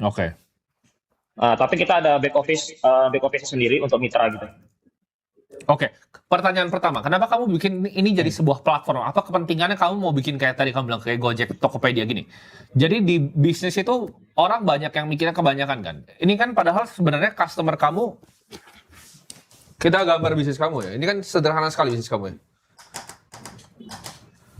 Oke. Tapi kita ada back office sendiri untuk mitra gitu. Oke, pertanyaan pertama, kenapa kamu bikin ini jadi sebuah platform? Apa kepentingannya kamu mau bikin kayak tadi kamu bilang kayak Gojek, Tokopedia gini? Jadi di bisnis itu orang banyak yang mikirnya kebanyakan kan. Ini kan padahal sebenarnya customer kamu, kita gambar bisnis kamu ya. Ini kan sederhana sekali bisnis kamu ya.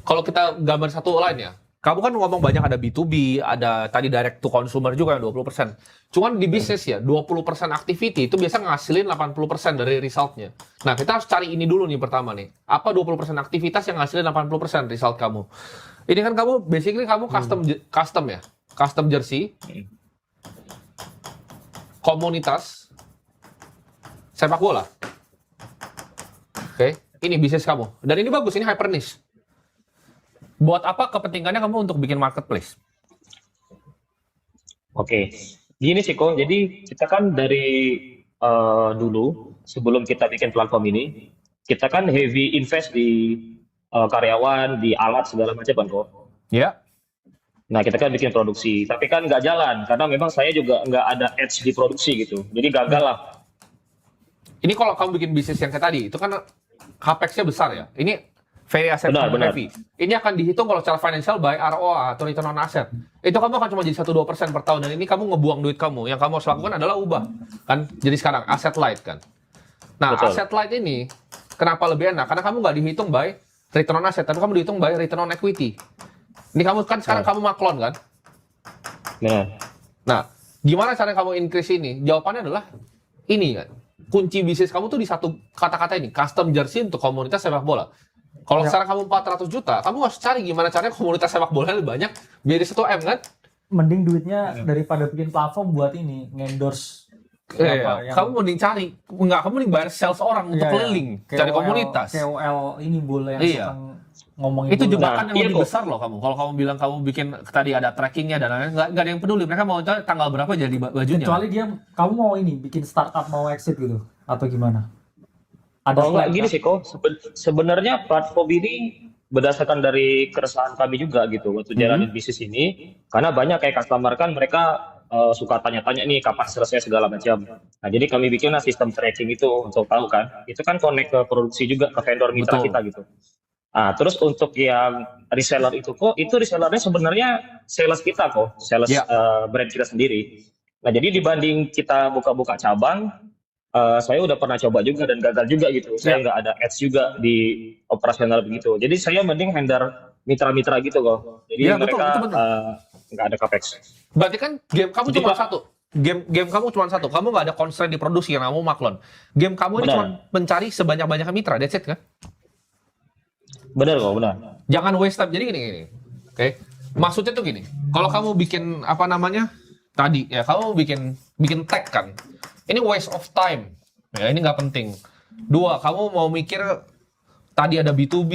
Kalau kita gambar satu line ya, kamu kan ngomong banyak ada B2B, ada tadi direct to consumer juga yang 20%. Cuman di bisnis ya, 20% activity itu biasa ngasilin 80% dari resultnya. Nah, kita harus cari ini dulu nih pertama nih. Apa 20% aktivitas yang ngasilin 80% result kamu? Ini kan kamu, basically kamu custom ya? Custom jersey, komunitas, sepak bola. Oke, ini bisnis kamu. Dan ini bagus, ini hyper niche. Buat apa kepentingannya kamu untuk bikin marketplace? Oke, gini sih Ko. Jadi kita kan dari dulu sebelum kita bikin platform ini, kita kan heavy invest di karyawan, di alat segala macam kan Ko. Ya. Nah kita kan bikin produksi, tapi kan nggak jalan karena memang saya juga nggak ada edge di produksi gitu. Jadi gagal lah. Ini kalau kamu bikin bisnis yang kayak tadi, itu kan capex-nya besar ya. Ini very asset Benar, benar. heavy. Ini akan dihitung kalau secara financial by ROA atau return on asset. Itu kamu akan cuma jadi 1-2% per tahun. Dan ini kamu ngebuang duit kamu. Yang kamu harus lakukan adalah ubah. Kan? Jadi sekarang asset light kan. Nah, Betul. asset light ini kenapa lebih enak? Karena kamu nggak dihitung by return on asset, tapi kamu dihitung by return on equity. Ini kamu kan sekarang kamu maklon kan? Benar. Nah, gimana cara kamu increase ini? Jawabannya adalah ini kan. Kunci bisnis kamu tuh di satu kata-kata ini, custom jersey untuk komunitas sepak bola. Kalau sekarang kamu 400 juta, kamu harus cari gimana caranya komunitas sepak bola lebih banyak biar di 1 M kan? Mending duitnya daripada bikin platform buat ini ngendorse apa yang Kamu mending cari, kamu mending bayar sales orang untuk iya, keliling, cari KOL komunitas. KOL ini boleh yang Iya. suka ngomongin Itu bola. jebakan Nah, yang iya lebih kok. besar loh kamu. Kalau kamu bilang kamu bikin tadi ada trackingnya dan lain-lain, nggak ada yang peduli. Mereka mau tahu tanggal berapa jadi bajunya. Kecuali dia kamu mau ini bikin startup mau exit gitu atau gimana? Ada Kalau nggak plan gini kah? sih kok, sebenarnya platform ini berdasarkan dari keresahan kami juga gitu waktu jalanin bisnis ini, karena banyak kayak customer kan mereka suka tanya-tanya nih kapan selesai segala macam. Nah jadi kami bikin sistem tracking itu untuk tahu kan, itu kan connect ke produksi juga ke vendor mitra Betul. kita gitu. Terus untuk yang reseller itu kok, itu resellernya sebenarnya sales kita kok, sales Ya. brand kita sendiri. Nah jadi dibanding kita buka-buka cabang, saya udah pernah coba juga dan gagal juga gitu. Saya nggak ada ads juga di operasional begitu. Jadi saya mending handle mitra-mitra gitu kok. Jadi Ya, betul, mereka itu benar. nggak ada capex. Berarti kan game kamu Jadi, cuma Pak, satu. Game kamu cuma satu. Kamu nggak ada constraint di produksi yang kamu maklon. Game kamu ini Benar. cuma mencari sebanyak-banyaknya mitra. That's it kan? benar kok, benar. Jangan waste time. Jadi gini. Oke. Maksudnya tuh gini. Kalau kamu bikin apa namanya? Tadi ya, kamu bikin tag kan. Ini waste of time. Ya, ini nggak penting. 2, kamu mau mikir tadi ada B2B,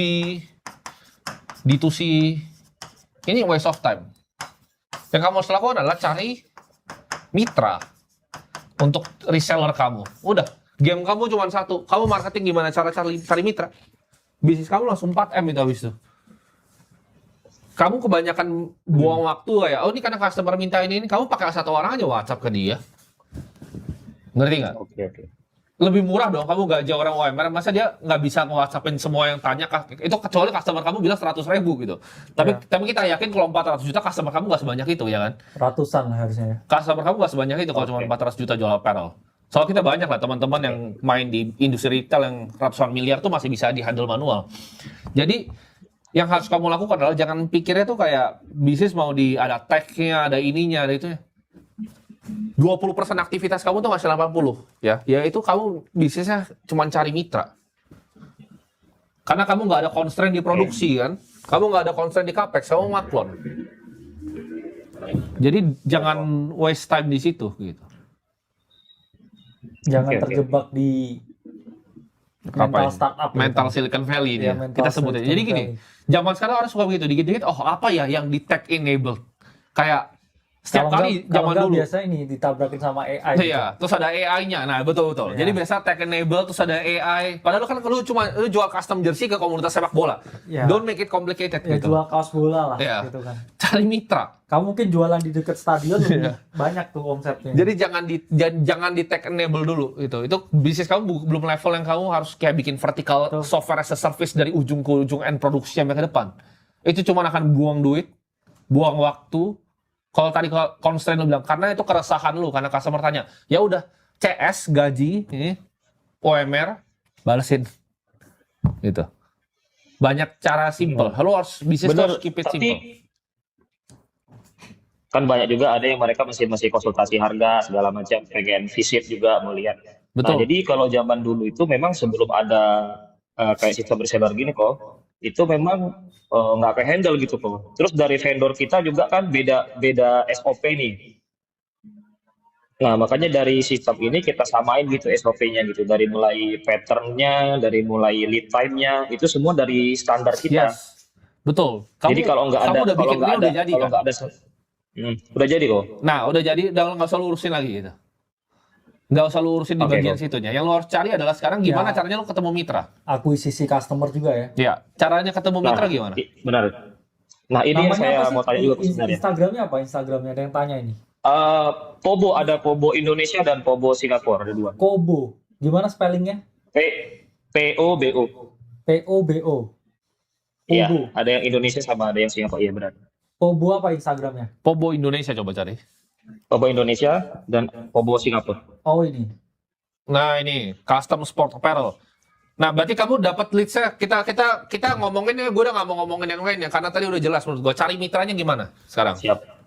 D2C. Ini waste of time. Yang kamu harus lakukan adalah cari mitra untuk reseller kamu. Udah, game kamu cuma satu. Kamu marketing gimana cara cari mitra? Bisnis kamu langsung 4M itu habis itu. Kamu kebanyakan buang waktu kayak, oh ini karena customer minta ini, kamu pakai satu orang aja WhatsApp ke dia. Ngerti nggak? Oke. Lebih murah dong, kamu gaji orang UMR, masa dia nggak bisa nge-WhatsAppin semua yang tanya, itu kecuali customer kamu bilang 100.000 gitu. Tapi kita yakin kalau 400 juta customer kamu nggak sebanyak itu ya kan? Ratusan lah harusnya ya. Customer kamu nggak sebanyak itu kalau cuma 400 juta jual apparel. Soalnya kita banyak lah teman-teman yang main di industri retail yang ratusan miliar tuh masih bisa di-handle manual. Jadi yang harus kamu lakukan adalah jangan pikirnya tuh kayak bisnis mau ada tag-nya, ada ininya, ada itunya. 20% aktivitas kamu tuh ngasih 80 ya. Ya itu kamu bisnisnya cuma cari mitra. Karena kamu nggak ada constraint di produksi kan. Kamu nggak ada constraint di capex, kamu maklon. Jadi jangan waste time di situ gitu. Jangan Oke. terjebak di mental Apa ini? startup. Mental gitu. Silicon Valley ini Iya, ya. mental Kita sebutnya. Silicon Jadi gini, Valley. zaman sekarang orang suka begitu, dikit-dikit, oh apa ya yang di tech enabled? Kayak Setiap kali zaman dulu. biasa ini ditabrakin sama AI. gitu. Iya, terus ada AI-nya. Nah, betul. Iya. Jadi biasa tech enable terus ada AI. Padahal kan lu jual custom jersey ke komunitas sepak bola. Iya. Don't make it complicated Ya gitu. jual kaos bola lah Iya. gitu kan. Cari mitra. Kamu mungkin jualan di dekat stadion lebih Iya. banyak tuh omsetnya. Jadi jangan di tech enable dulu gitu. Itu bisnis kamu belum level yang kamu harus kayak bikin vertical Betul. software as a service dari ujung ke ujung end produksi sampai ke depan. Itu cuma akan buang duit, buang waktu. Kalau tadi constraint lu bilang, karena itu keresahan lu, karena customer tanya, ya udah CS gaji ini OMR balesin, gitu. Banyak cara simple. Lu harus bisnis tuh harus keep it tapi simple. kan banyak juga ada yang mereka masih konsultasi harga segala macam, pengen visit juga mau lihat. Nah, Betul. jadi kalau zaman dulu itu memang sebelum ada kayak sistem reseller gini kok, itu memang nggak ke-handle gitu kok. Terus dari vendor kita juga kan beda SOP nih. Nah, makanya dari sistem ini kita samain gitu SOP-nya gitu. Dari mulai pattern-nya, dari mulai lead time-nya, itu semua dari standar kita. Yes, betul. Jadi kalau nggak ada, udah kalau bikin nggak ini ada, udah jadi kalau kan? nggak ada, udah jadi kok. Nah, udah jadi, udah nggak usah lu urusin lagi gitu. Nggak usah lu urusin di Oke, bagian kok. situnya. Yang lu harus cari adalah sekarang gimana Ya. caranya lu ketemu mitra. Akuisisi customer juga ya. Ya, caranya ketemu Nah, mitra gimana? benar. Nah, ini yang saya Namanya apa mau tanya juga sih? sebenarnya. Instagramnya apa? Instagramnya ada yang tanya ini. Pobo, ada Pobo Indonesia dan Pobo Singapura, ada dua. Kobo. Gimana spellingnya? POBO. POBO. Iya, Pobo. ada yang Indonesia sama ada yang Singapura. Iya benar. Pobo apa Instagramnya? Pobo Indonesia coba cari. Pobo Indonesia dan Pobo Singapura. Oh ini. Nah ini custom sport apparel. Nah berarti kamu dapat leads-nya. Kita ngomonginnya, gue udah nggak mau ngomongin yang lainnya karena tadi udah jelas menurut gue. Cari mitranya gimana sekarang? Siap.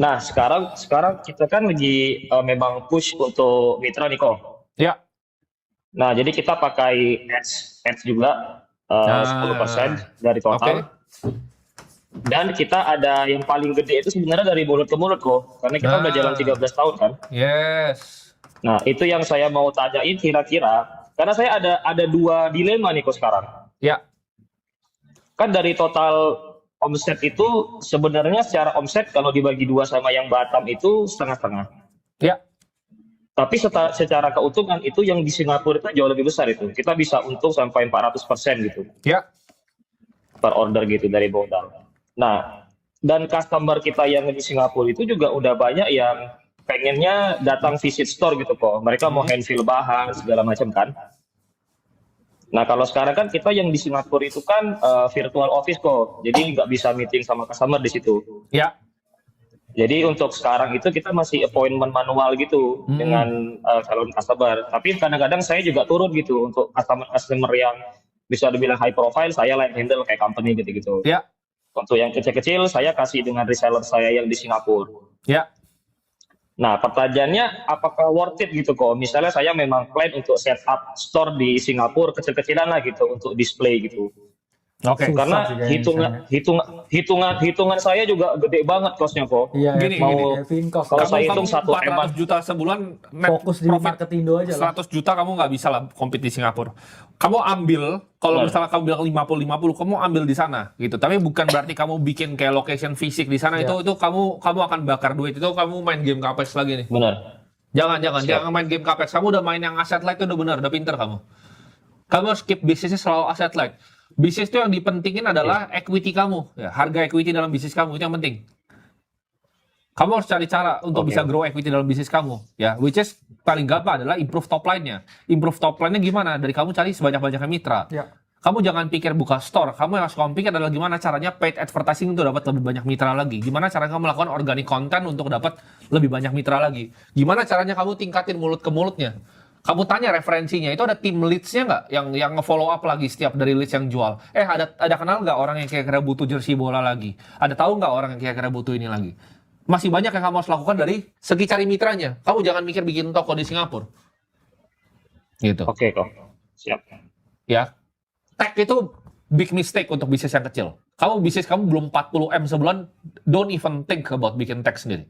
Nah, sekarang kita kan lagi memang push untuk mitra nih kok. Ya. Nah, jadi kita pakai ads juga 10% dari Oke. total. Dan kita ada yang paling gede itu sebenarnya dari mulut ke mulut kok. Karena kita udah jalan 13 tahun kan. Yes. Nah, itu yang saya mau tanyain kira-kira. Karena saya ada dua dilema nih kok sekarang. Ya. Kan dari total omset itu sebenarnya secara omset kalau dibagi dua sama yang Batam itu setengah-setengah. Ya. Tapi secara keuntungan itu yang di Singapura itu jauh lebih besar itu. Kita bisa untung sampai 400% gitu Ya. per order gitu dari modal. Nah, dan customer kita yang di Singapura itu juga udah banyak yang pengennya datang visit store gitu kok. Mereka mau handfeel bahan segala macam kan. Nah, kalau sekarang kan kita yang di Singapura itu kan virtual office kok. Jadi nggak bisa meeting sama customer di situ. Ya. Jadi untuk sekarang itu kita masih appointment manual gitu dengan calon customer. Tapi kadang-kadang saya juga turun gitu untuk customer yang bisa dibilang high profile, saya like handle kayak company gitu-gitu. Ya. Untuk yang kecil-kecil, saya kasih dengan reseller saya yang di Singapura. Ya. Nah, pertanyaannya apakah worth it gitu kok? Misalnya saya memang plan untuk setup store di Singapura kecil-kecilan lah gitu untuk display gitu. Oke. Susah Karena sih kayaknya hitungan saya juga gede banget costnya kok. Iya, Gini, Mau- Evin cost. kalau saya Kamu hitung 1 400 juta sebulan net Fokus di profit marketindo aja lah. 100 juta kamu nggak bisa lah compete di Singapura. Kamu ambil, kalau Benar. misalnya kamu bilang 50-50, kamu ambil di sana gitu. Tapi bukan berarti kamu bikin kayak location fisik di sana. Ya. Itu kamu akan bakar duit. Itu kamu main game Capex lagi nih. Benar. Jangan main game Capex. Kamu udah main yang asset light itu udah benar, udah pinter kamu. Kamu harus keep bisnisnya selalu asset light. Bisnis itu yang dipentingin adalah equity kamu, ya, harga equity dalam bisnis kamu itu yang penting. Kamu harus cari cara untuk Oke. bisa grow equity dalam bisnis kamu, ya. Which is paling gampang adalah improve top line-nya. Improve top line-nya gimana? Dari kamu cari sebanyak-banyaknya mitra. Ya. Kamu jangan pikir buka store. Kamu yang harus kamu pikir adalah gimana caranya paid advertising untuk dapat lebih banyak mitra lagi. Gimana caranya kamu melakukan organic content untuk dapat lebih banyak mitra lagi. Gimana caranya kamu tingkatin mulut ke mulutnya. Kamu tanya referensinya, itu ada tim leads-nya nggak yang nge-follow up lagi setiap dari leads yang jual? Ada kenal nggak orang yang kira-kira butuh jersey bola lagi? Ada tahu nggak orang yang kira-kira butuh ini lagi? Masih banyak yang kamu harus lakukan dari segi cari mitranya. Kamu jangan mikir bikin toko di Singapura. Gitu. Oke kok. Siap. Ya. Tech itu big mistake untuk bisnis yang kecil. Bisnis kamu belum 40M sebulan, don't even think about bikin tech sendiri.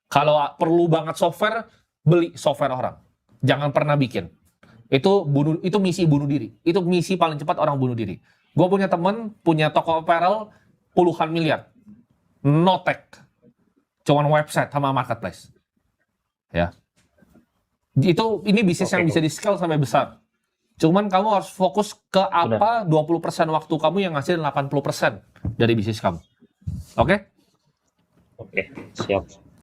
Kalau perlu banget software, beli software orang. Jangan pernah bikin. Itu misi bunuh diri. Itu misi paling cepat orang bunuh diri. Gue punya temen, punya toko apparel puluhan miliar. No tech. cuman website sama marketplace. Ya. Ini bisnis yang bisa di-scale sampai besar. Cuman kamu harus fokus ke apa 20% waktu kamu yang ngasilin 80% dari bisnis kamu. Oke? Oke, siap.